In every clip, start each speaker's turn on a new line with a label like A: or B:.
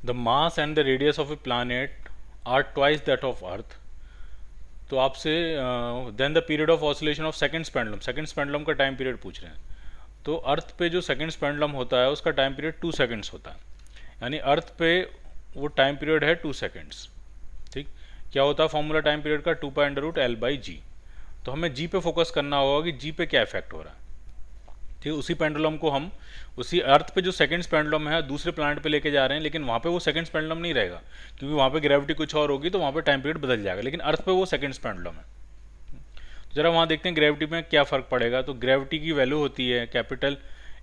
A: The mass and the radius of a planet are twice that of earth. तो आपसे then the period of oscillation of second pendulum का time period पूछ रहे हैं। तो अर्थ पे जो सेकंड पेंडुलम होता है उसका टाइम पीरियड 2 सेकंड्स होता है, यानी अर्थ पे वो टाइम पीरियड है 2 सेकंड्स। ठीक, क्या होता है फॉर्मूला टाइम पीरियड का? 2 पाई अंडर रूट L/G। तो हमें जी पे फोकस करना होगा कि जी पे क्या इफेक्ट हो रहा है। ठीक, उसी पेंडुलम को हम उसी अर्थ पे जो सेकंड पेंडुलम है दूसरे प्लैनेट पे लेके जा रहे हैं, लेकिन वहाँ पे वो सेकंड पेंडुलम नहीं रहेगा, क्योंकि वहाँ पे ग्रेविटी कुछ और होगी, तो वहाँ पे टाइम पीरियड बदल जाएगा, लेकिन अर्थ पे वो सेकंड पेंडुलम है। तो जरा वहाँ देखते हैं ग्रेविटी में क्या फ़र्क पड़ेगा। तो ग्रेविटी की वैल्यू होती है कैपिटल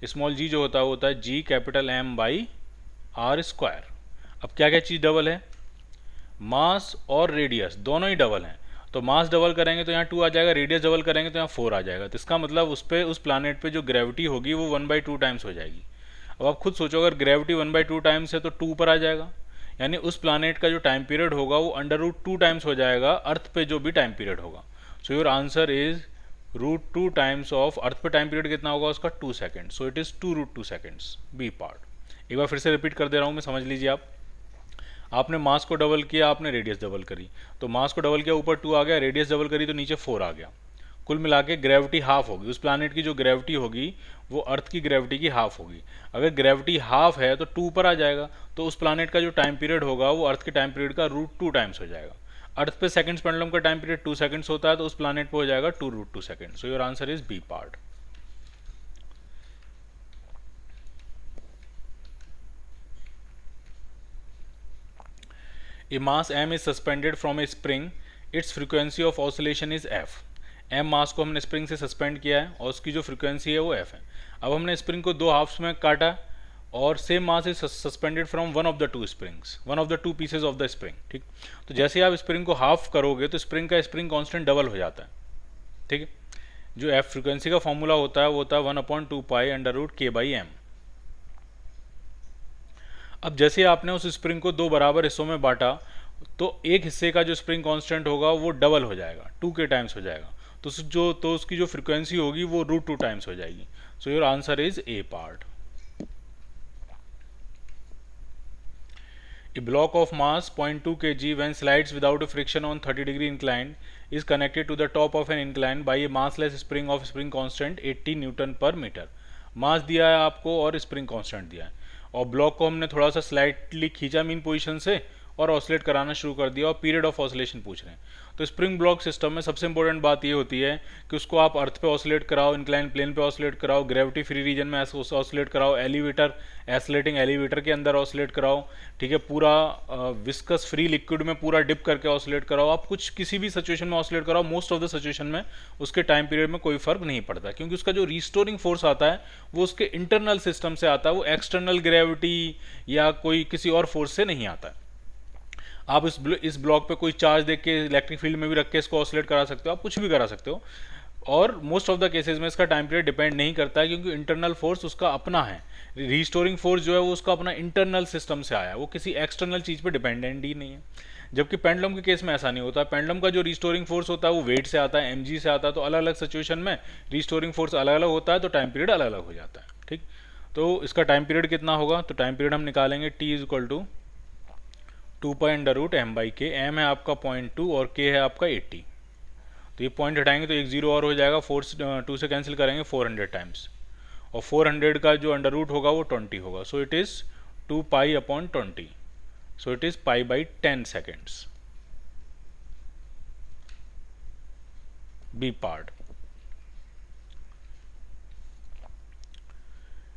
A: स्मॉल जी, जो होता है वो होता है जी कैपिटल M/R²। अब क्या क्या चीज़ डबल है? मास और रेडियस दोनों ही डबल हैं। तो मास डबल करेंगे तो यहाँ 2 आ जाएगा, रेडियस डबल करेंगे तो यहाँ 4 आ जाएगा। तो इसका मतलब उस प्लानेट पे जो ग्रेविटी होगी वो 1/2 टाइम्स हो जाएगी। अब आप खुद सोचो, अगर ग्रेविटी 1/2 टाइम्स है तो 2 पर आ जाएगा, यानी उस प्लानेट का जो टाइम पीरियड होगा वो अंडर रूट 2 टाइम्स हो जाएगा अर्थ पे जो भी टाइम पीरियड होगा। So your answer is √2 times of earth पे टाइम पीरियड कितना होगा उसका? 2 second. So it is 2√2 seconds, B part. एक बार फिर से रिपीट कर दे रहा हूँ मैं, समझ लीजिए आप। आपने मास को डबल किया, आपने रेडियस डबल करी, तो मास को डबल किया ऊपर 2 आ गया, रेडियस डबल करी तो नीचे 4 आ गया। कुल मिला के ग्रेविटी हाफ होगी, उस प्लानेट की जो ग्रेविटी होगी वो अर्थ की ग्रेविटी की हाफ होगी। अगर ग्रेविटी हाफ है तो 2 पर आ जाएगा, तो उस प्लानेट का जो टाइम पीरियड होगा वो अर्थ के टाइम पीरियड का √2 टाइम्स हो जाएगा। अर्थ पे सेकंड पेंडुलम का टाइम पीरियड 2 सेकंड्स होता है, तो उस प्लानेट पे हो जाएगा 2√2 second. So your answer is B part. A mass m is suspended from a spring. Its frequency of oscillation is f. m मास को हमने स्प्रिंग से सस्पेंड किया है और उसकी जो फ्रीक्वेंसी है वो f है। अब हमने स्प्रिंग को 2 हाफ्स में काटा और same mass is suspended from one of the two pieces of the spring. ठीक, तो जैसे आप स्प्रिंग को हाफ करोगे तो स्प्रिंग का स्प्रिंग कांस्टेंट डबल हो जाता है। ठीक है, जो f फ्रीक्वेंसी का फॉर्मूला होता है वो होता है 1/2 पाई अंडर रूट K/m। अब जैसे आपने उस स्प्रिंग को 2 बराबर हिस्सों में बांटा, तो एक हिस्से का जो स्प्रिंग कांस्टेंट होगा वो डबल हो जाएगा, 2 के टाइम्स हो जाएगा। तो उसकी जो फ्रीक्वेंसी होगी वो √2 टाइम्स हो जाएगी। सो your answer is A part. A block of mass 0.2 kg when slides without a friction on 30-degree incline is connected to the top of an incline by a massless spring of spring constant 80 Newton पर metre. मास दिया है आपको और spring constant दिया है, और block को हमने थोड़ा सा स्लाइटली खींचा मीन पोजीशन से और ऑसिलेट कराना शुरू कर दिया, और पीरियड ऑफ ऑसिलेशन पूछ रहे हैं। तो स्प्रिंग ब्लॉक सिस्टम में सबसे इंपॉर्टेंट बात ये होती है कि उसको आप अर्थ पे ऑसिलेट कराओ, इंक्लाइन प्लेन पे ऑसिलेट कराओ, ग्रेविटी फ्री रीजन में ऑसिलेट कराओ, एलिवेटर एसलेटिंग एलिवेटर के अंदर ऑसिलेट कराओ। ठीक है, पूरा विस्कस फ्री लिक्विड में पूरा डिप करके ऑसिलेट कराओ, आप कुछ किसी भी सिचुएशन में ऑसिलेट कराओ, मोस्ट ऑफ द सिचुएशन में उसके टाइम पीरियड में कोई फर्क नहीं पड़ता, क्योंकि उसका जो रिस्टोरिंग फोर्स आता है वो उसके इंटरनल सिस्टम से आता है, वो एक्सटर्नल ग्रेविटी या कोई किसी और फोर्स से नहीं आता है। आप इस ब्लॉक पे कोई चार्ज देख के इलेक्ट्रिक फील्ड में भी रख के इसको ऑसिलेट करा सकते हो, आप कुछ भी करा सकते हो, और मोस्ट ऑफ द केसेस में इसका टाइम पीरियड डिपेंड नहीं करता है, क्योंकि इंटरनल फोर्स उसका अपना है। रिस्टोरिंग फोर्स जो है वो उसका अपना इंटरनल सिस्टम से आया है, वो किसी एक्सटर्नल चीज़ पे डिपेंडेंट ही नहीं है। जबकि पेंडुलम के केस में ऐसा नहीं होता। पेंडुलम का जो रिस्टोरिंग फोर्स होता है वो वेट से आता है, mg से आता है, तो अलग अलग सिचुएशन में रिस्टोरिंग फोर्स अलग अलग होता है, तो टाइम पीरियड अलग अलग हो जाता है। ठीक, तो इसका टाइम पीरियड कितना होगा? तो टाइम पीरियड हम निकालेंगे t is equal to 2 pi under root m/k। m है आपका 0.2 और k है आपका 80। तो ये पॉइंट हटाएंगे तो एक जीरो और हो जाएगा, 2 से कैंसिल करेंगे 400 टाइम्स, और 400 का जो अंडर रूट होगा वो 20 होगा। So it is 2 pi. So it is π/10 seconds, B part.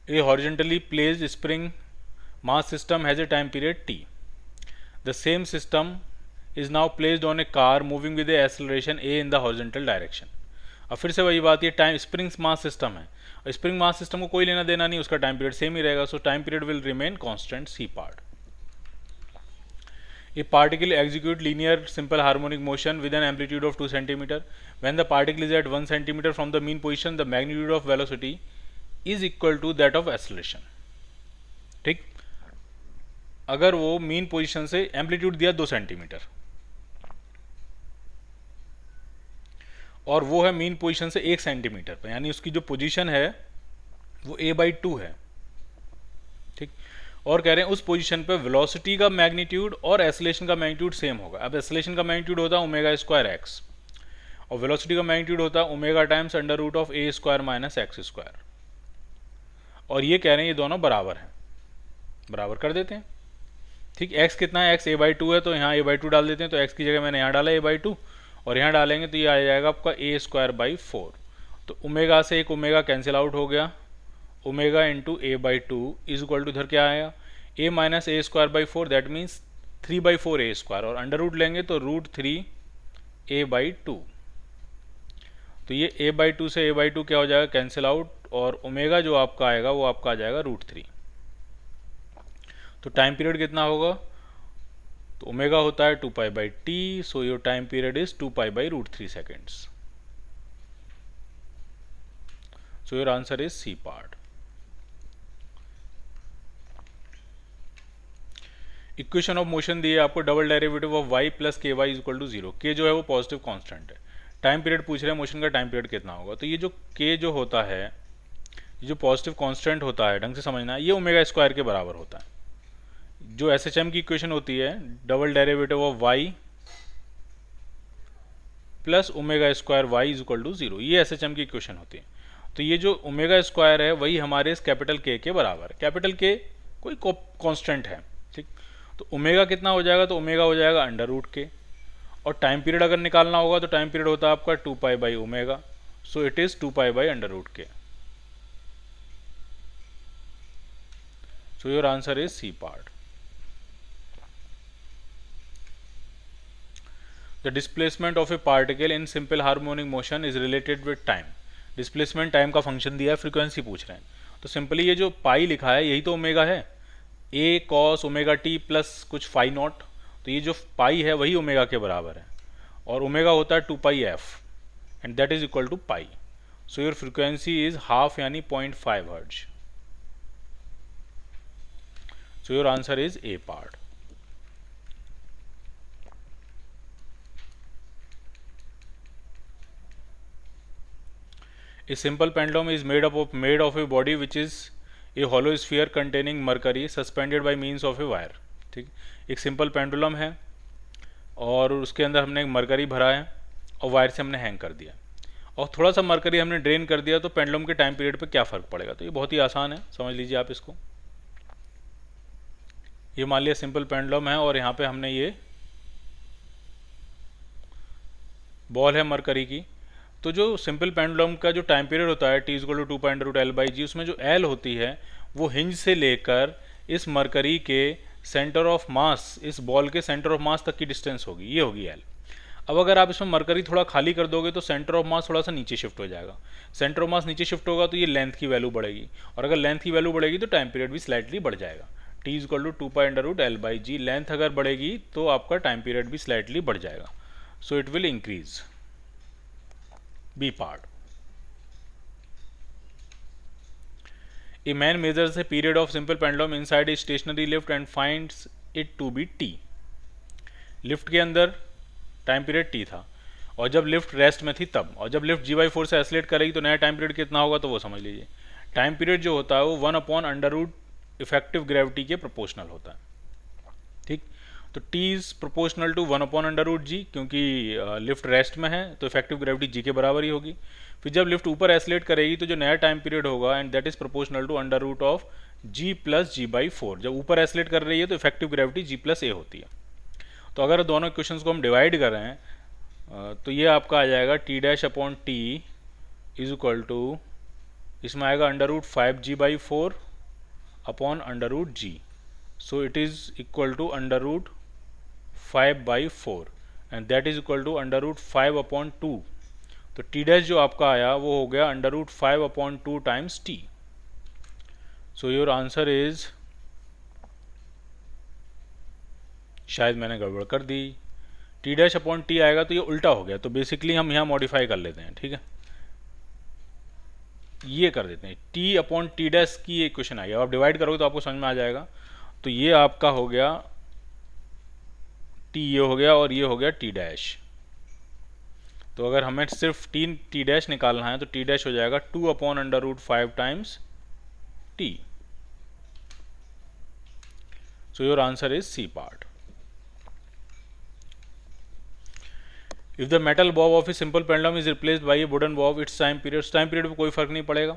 A: A horizontally placed spring mass system has a time period t. The same system is now placed on a car moving with the acceleration a in the horizontal direction. अब फिर से वही बात, ये time spring mass system है, और spring mass system को कोई लेना देना नहीं, उसका टाइम पीरियड सेम ही रहेगा। So time period will remain constant, C part. A particle execute linear simple harmonic motion with an amplitude of 2 cm. When the particle is at 1 cm from the mean position, the magnitude of velocity is equal to that of acceleration. ठीक, अगर वो mean position से amplitude दिया 2 centimetre और वो है mean position से 1 centimetre पर, यानी उसकी जो पोजीशन है वो a/2 है। ठीक, और कह रहे हैं उस पोजीशन पे वेलोसिटी का मैग्नीट्यूड और एसलेशन का मैग्नीट्यूड सेम होगा। अब एसलेशन का मैग्नीट्यूड होता है ओमेगा स्क्वायर एक्स और वेलोसिटी का मैग्नीट्यूड होता है omega times under root of a square minus x square. और ये कह रहे हैं ये दोनों बराबर हैं, बराबर कर देते हैं। ठीक, x कितना है, x a बाई टू है तो यहाँ a बाई टू डाल देते हैं। तो x की जगह मैंने यहाँ डाला a बाई टू और यहाँ डालेंगे तो ये आ जाएगा आपका a स्क्वायर बाई फोर। तो ओमेगा से एक ओमेगा कैंसिल आउट हो गया, omega into a by two is equal to इधर क्या आएगा a minus a square by four, that means 3/4 a square और अंडर रूट लेंगे तो रूट 3 a बाई टू। तो ये a बाई टू से a बाई टू क्या हो जाएगा, कैंसिल आउट, और ओमेगा जो आपका आएगा वो आपका आ जाएगा रूट 3। तो टाइम पीरियड कितना होगा, तो ओमेगा होता है 2 pi by t, so your time period is 2 pi by root 3 seconds. So your answer is C part. Equation of motion दी है आपको, double derivative of y plus k y is equal to 0। K जो है वो positive constant है। Time period पूछ रहे हैं मोशन का टाइम पीरियड कितना होगा। तो ये जो के जो होता है, ये जो पॉजिटिव कांस्टेंट होता है, ढंग से समझना है, ये ओमेगा स्क्वायर के बराबर होता है। जो एसएचएम की इक्वेशन होती है double derivative of y plus omega square y is equal to 0, ये एसएचएम की इक्वेशन होती है। तो ये जो ओमेगा स्क्वायर है वही हमारे इस कैपिटल के बराबर है। कैपिटल के कोई कांस्टेंट है, ठीक। तो ओमेगा कितना हो जाएगा, तो ओमेगा हो जाएगा अंडर रूट के, और टाइम पीरियड अगर निकालना होगा तो टाइम पीरियड होता है आपका 2 pi by omega, so it is 2 pi by under root k. So your answer is C part. The displacement of a particle in simple harmonic motion is related with time। Displacement time का function दिया है, frequency पूछ रहे हैं। तो simply ये जो पाई लिखा है यही तो ओमेगा है, a cos omega T plus कुछ फाई नॉट। तो ये जो पाई है वही ओमेगा के बराबर है, और ओमेगा होता है 2 pi f and that is equal to pi. So your frequency is half यानी 0.5 hertz. So your answer is A part. A simple pendulum is made of a body which is a hollow sphere containing mercury suspended by means of a wire। ठीक, एक simple pendulum है और उसके अंदर हमने एक mercury भरा है और वायर से हमने हैंग कर दिया, और थोड़ा सा मरकरी हमने ड्रेन कर दिया, तो पेंडुलम के टाइम पीरियड पे क्या फ़र्क पड़ेगा। तो ये बहुत ही आसान है, समझ लीजिए आप इसको। ये मान लिया सिंपल पेंडुलम है और यहाँ पे हमने ये बॉल है मरकरी की। तो जो सिंपल पेंडुलम का जो टाइम पीरियड होता है t is equal to 2 pi under root L by g, उसमें जो एल होती है वो हिंज से लेकर इस मरकरी के सेंटर ऑफ मास, इस बॉल के सेंटर ऑफ मास तक की डिस्टेंस होगी, ये होगी एल। अब अगर आप इसमें मरकरी थोड़ा खाली कर दोगे तो सेंटर ऑफ मास थोड़ा सा नीचे शिफ्ट हो जाएगा। सेंटर ऑफ मास नीचे शिफ्ट होगा तो ये लेंथ की वैल्यू बढ़ेगी, और अगर लेंथ की वैल्यू बढ़ेगी तो टाइम पीरियड भी स्लाइटली बढ़ जाएगा। t is equal to 2 pi under root L by G, length अगर बढ़ेगी तो आपका टाइम पीरियड भी स्लाइटली बढ़ जाएगा। So it will increase. B part. A man measures the period of simple pendulum inside a stationary lift and finds it to be t। Lift के अंदर time period t था, और जब lift rest में थी तब, और जब लिफ्ट g/4 से एस्लेट करेगी तो नया टाइम पीरियड कितना होगा, तो वो समझ लीजिए। टाइम पीरियड जो होता है वो 1/√, इफेक्टिव ग्रेविटी के प्रोपोर्शनल होता है। ठीक, तो t is proportional to 1/√g, क्योंकि लिफ्ट रेस्ट में है तो इफेक्टिव ग्रेविटी g के बराबर ही होगी। फिर जब लिफ्ट ऊपर एस्लेट करेगी तो जो नया टाइम पीरियड होगा and that is proportional to under root of g plus g/4। जब ऊपर एस्लेट कर रही है तो effective gravity g plus a होती है। तो अगर दोनों क्वेश्चंस को हम डिवाइड कर रहे हैं तो ये आपका आ जाएगा t' इज इक्वल टू, इसमें आएगा under root 5g/4 upon under root g। So it is equal to under root 5/4 and that is equal to under root 5/2। तो t' जो आपका आया वो हो गया under root 5/2 times t। So your answer is, शायद मैंने गड़बड़ कर दी, t' आएगा तो ये उल्टा हो गया, तो बेसिकली हम यहाँ मॉडिफाई कर लेते हैं। ठीक है, ये कर देते हैं t/t' की एक क्वेश्चन आ गया। आप डिवाइड करोगे तो आपको समझ में आ जाएगा। तो ये आपका हो गया t, ये हो गया, और ये हो गया t'। तो अगर हमें सिर्फ t' निकालना है तो t' हो जाएगा 2/√5 times t। So your answer is C part. If the metal bob of a simple pendulum is replaced by a wooden bob, its time period में कोई फर्क नहीं पड़ेगा,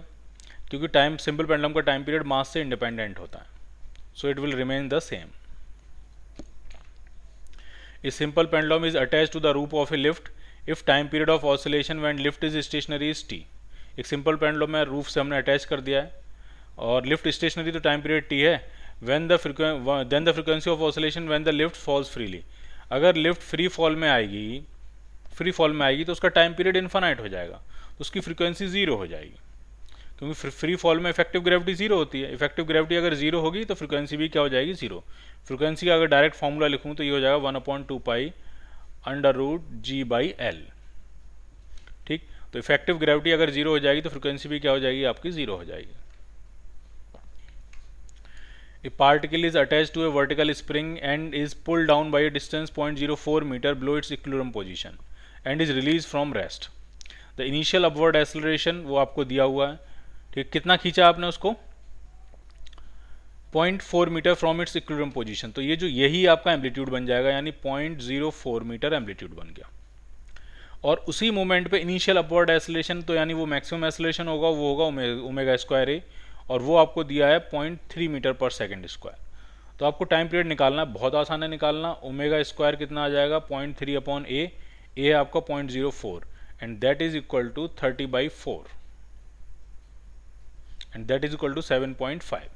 A: क्योंकि टाइम सिंपल पेंडुलम का टाइम पीरियड मास से इंडिपेंडेंट होता है. सो it will remain the same. A simple pendulum is attached to the rope of a lift if time period of oscillation when lift is stationary is t. एक simple pendulum में roof से हमने attach कर दिया है और lift stationery तो time period t है. then the frequency of oscillation when the lift falls freely. अगर लिफ्ट फ्री फॉल में आएगी तो उसका टाइम पीरियड इन्फानाइट हो जाएगा, तो उसकी फ्रीक्वेंसी ज़ीरो हो जाएगी, क्योंकि फ्री फॉल में इफेक्टिव ग्रेविटी जीरो होती है. इफेक्टिव ग्रेविटी अगर जीरो होगी तो फ्रीक्वेंसी भी क्या हो जाएगी, जीरो. फ्रीक्वेंसी का अगर डायरेक्ट फॉर्मूला लिखूँ तो ये हो जाएगा 1/2π√g/L. ठीक, तो इफेक्टिव ग्रेविटी अगर जीरो हो जाएगी तो फ्रीक्वेंसी भी क्या हो जाएगी, आपकी जीरो हो जाएगी. A particle is attached to a vertical spring and is pulled down by a distance 0.04 meter below its equilibrium position and is released from rest. The initial upward acceleration वो आपको दिया हुआ है. ठीक, कितना खींचा आपने उसको, 0.4 meter from its equilibrium position. तो ये जो यही आपका एम्पलीट्यूड बन जाएगा, यानी 0.04 मीटर एम्पलीट्यूड बन गया. और उसी मोमेंट पे इनिशियल अपवर्ड एसिलेशन, तो यानी वो मैक्सिमम एसिलेशन होगा, वो होगा ओमेगा स्क्वायर ए, और वो आपको दिया है 0.3 मीटर पर सेकेंड स्क्वायर. तो आपको टाइम पीरियड निकालना है, बहुत आसान है निकालना. ओमेगा स्क्वायर कितना आ जाएगा, 0.3/a, ए आपका 0.04, and that is equal to 30/4, and that is equal to 7.5.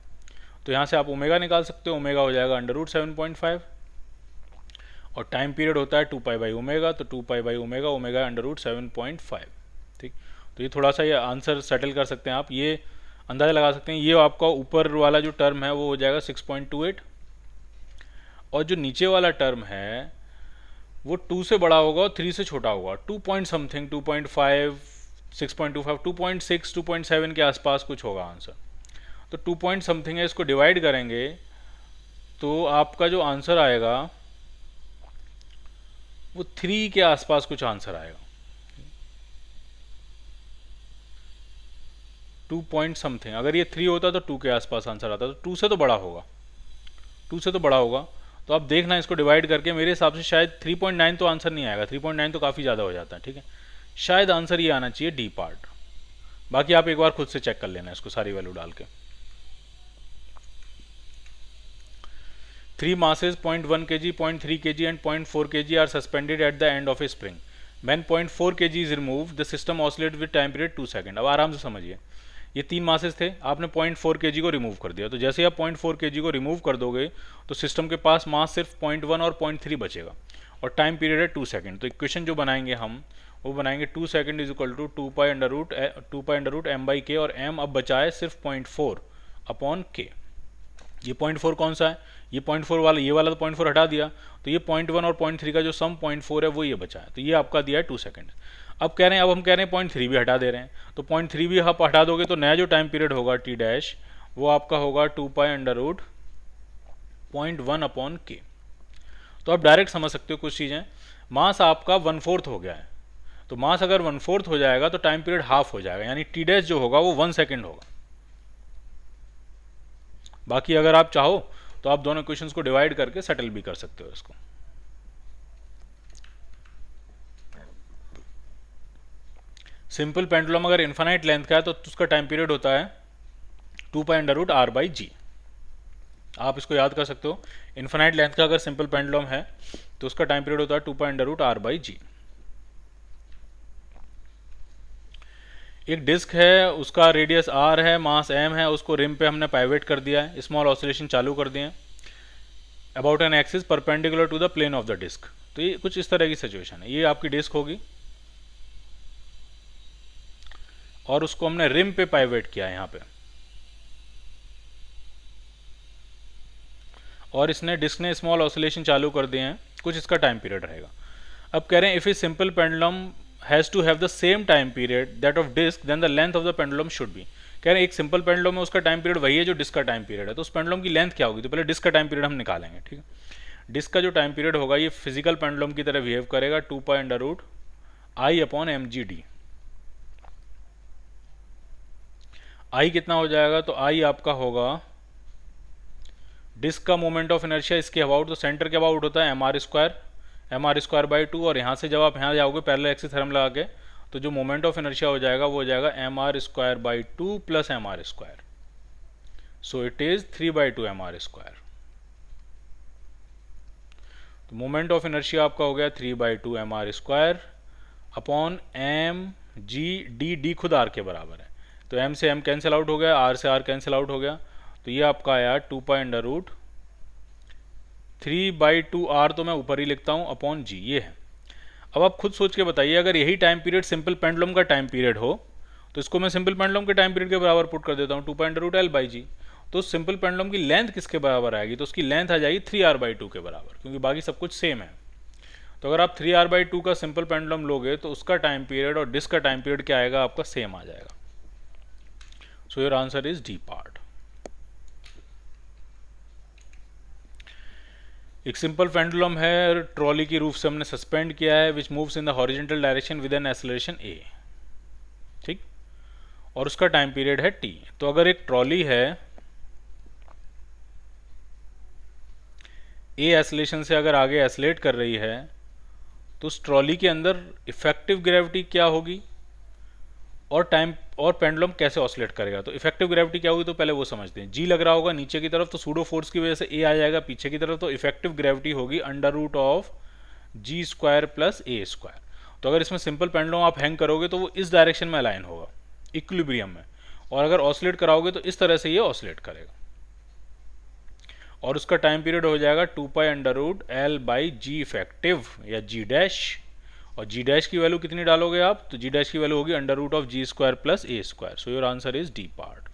A: तो यहाँ से आप ओमेगा निकाल सकते हो. ओमेगा हो जाएगा √7.5 और टाइम पीरियड होता है 2π/ओमेगा, तो 2π/ओमेगा, ओमेगा √7.5. ठीक, तो ये थोड़ा सा ये आंसर सेटल कर सकते हैं आप, ये अंदाज़ा लगा सकते हैं. ये आपका ऊपर वाला जो टर्म है वो हो जाएगा 6.28, और जो नीचे वाला टर्म है वो 2 से बड़ा होगा और 3 से छोटा होगा. 2 पॉइंट समथिंग, 2.5, 6.25, 2.6, 2.7 के आसपास कुछ होगा आंसर. तो 2 पॉइंट समथिंग है, इसको डिवाइड करेंगे तो आपका जो आंसर आएगा वो 3 के आसपास कुछ आंसर आएगा. 2 पॉइंट समथिंग, अगर ये 3 होता तो 2 के आसपास आंसर आता, तो 2 से तो बड़ा होगा, 2 से तो बड़ा होगा. तो आप देखना इसको डिवाइड करके, मेरे हिसाब से शायद 3.9 तो आंसर नहीं आएगा, 3.9 तो काफ़ी ज़्यादा हो जाता है. ठीक है, शायद आंसर ये आना चाहिए डी पार्ट. बाकी आप एक बार खुद से चेक कर लेना इसको सारी वैल्यू डाल के. 3 masses 0.1 kg, 0.3 kg and 0.4 kg are suspended at the end of a spring. When 0.4 kg is removed, the system oscillates with time period 2 seconds. अब आराम से समझिए, ये 3 मासेस थे, आपने 0.4 kg को रिमूव कर दिया. तो जैसे आप 0.4 kg को रिमूव कर दोगे तो सिस्टम के पास मास सिर्फ 0.1 और 0.3 बचेगा, और टाइम पीरियड है 2 सेकंड. तो इक्वेशन जो बनाएंगे हम, वो बनाएंगे 2 second is equal to 2π√m/k, और m अब बचा है सिर्फ 0.4/k. ये 0.4 कौन सा है, ये 0.4 वाला, ये वाला तो 0.4 हटा दिया, तो ये 0.1 और 0.3 का जो सम 0.4 है वो ये बचा है. तो ये आपका दिया है 2 सेकंड. अब हम कह रहे हैं 0.3 भी हटा दे रहे हैं, तो 0.3 भी आप हटा दोगे तो नया जो टाइम पीरियड होगा t डैश, वो आपका होगा 2π√0.1/k. तो आप डायरेक्ट समझ सकते हो कुछ चीज़ें. मास आपका 1/4 हो गया है, तो मास अगर 1/4 हो जाएगा तो टाइम पीरियड हाफ हो जाएगा, यानी t डैश जो होगा वो 1 सेकेंड होगा. बाकी अगर आप चाहो तो आप दोनों क्वेश्चंस को डिवाइड करके सेटल भी कर सकते हो इसको. सिंपल पेंडुलम अगर इन्फानाइट लेंथ का है तो उसका टाइम पीरियड होता है 2π√r/g. आप इसको याद कर सकते हो. इन्फानाइट लेंथ का अगर सिंपल पेंडुलम है तो उसका टाइम पीरियड होता है 2π√r/g. एक डिस्क है, उसका रेडियस r है, मास m है, उसको रिम पे हमने पाइवेट कर दिया है, स्मॉल ऑसिलेशन चालू कर दिए हैं about an axis perpendicular to the plane of the disc. तो ये कुछ इस तरह की सिचुएशन है. ये आपकी डिस्क होगी और उसको हमने रिम पे पाइवेट किया है यहाँ पे, और इसने डिस्क ने स्मॉल ऑसिलेशन चालू कर दिए हैं, कुछ इसका टाइम पीरियड रहेगा. अब कह रहे हैं if a simple pendulum has to have the same time period that of disc then the length of the pendulum should be. कह रहे हैं एक सिंपल पेंडुलम में उसका टाइम पीरियड वही है जो डिस्क का टाइम पीरियड है, तो उस पेंडुलम की लेंथ क्या होगी. तो पहले डिस्क का टाइम पीरियड हम निकालेंगे. ठीक है, डिस्क का जो टाइम पीरियड होगा ये फिजिकल पेंडुलम की तरह बिहेव करेगा, 2π/i/mgd. आई कितना हो जाएगा, तो आई आपका होगा डिस्क का मोमेंट ऑफ इनर्शिया इसके अबाउट, तो सेंटर के अबाउट होता है mr² बाई 2, और यहाँ से जब आप यहाँ जाओगे पैरेलल एक्सिस थ्योरम लगा के, तो जो मोमेंट ऑफ इनर्शिया हो जाएगा वो हो जाएगा mr² by 2 plus mr², so it is 3/2 mr²। तो मोमेंट ऑफ इनर्शिया आपका हो गया 3/2 mr² अपॉन mg खुद r के बराबर है, तो m से m कैंसिल आउट हो गया, r से r कैंसिल आउट हो गया, तो ये आपका आया 2π√3/2r, तो मैं ऊपर ही लिखता हूँ अपॉन g, ये है। अब आप खुद सोच के बताइए, अगर यही टाइम पीरियड सिंपल पेंडुलम का टाइम पीरियड हो तो इसको मैं सिंपल पेंडुलम के टाइम पीरियड के बराबर पुट कर देता हूँ, 2π√L/g। तो सिंपल पेंडुलम की लेंथ किसके बराबर आएगी, तो उसकी लेंथ आ जाएगी 3r/2 के बराबर, क्योंकि बाकी सब कुछ सेम है। तो अगर आप 3r/2 का सिंपल पेंडुलम लोगे तो उसका टाइम पीरियड और डिस्क का टाइम पीरियड क्या आएगा, आपका सेम आ जाएगा। सो your answer is D part. एक सिंपल पेंडुलम है, ट्रॉली की रूफ से हमने सस्पेंड किया है, विच moves in the horizontal direction with an acceleration a, ठीक, और उसका टाइम पीरियड है t। तो अगर एक ट्रॉली है a एक्सेलरेशन से अगर आगे एक्सेलरेट कर रही है, तो उस ट्रॉली के अंदर इफेक्टिव ग्रेविटी क्या होगी और टाइम और पेंडुलम कैसे ऑसिलेट करेगा। तो इफेक्टिव ग्रेविटी क्या होगी, तो पहले वो समझते हैं। जी लग रहा होगा नीचे की तरफ, तो सूडो फोर्स की वजह से ए आ जाएगा पीछे की तरफ, तो इफेक्टिव ग्रेविटी होगी √g² प्लस a²। तो अगर इसमें सिंपल पेंडुलम आप हैंग करोगे तो वो इस डायरेक्शन में अलाइन होगा इक्विलिब्रियम में, और अगर ऑसिलेट कराओगे तो इस तरह से ये ऑसिलेट करेगा, और उसका टाइम पीरियड हो जाएगा 2π√L/g इफेक्टिव या g', और g' की वैल्यू कितनी डालोगे आप, तो g' की वैल्यू होगी √g² plus a²। So your answer is D part.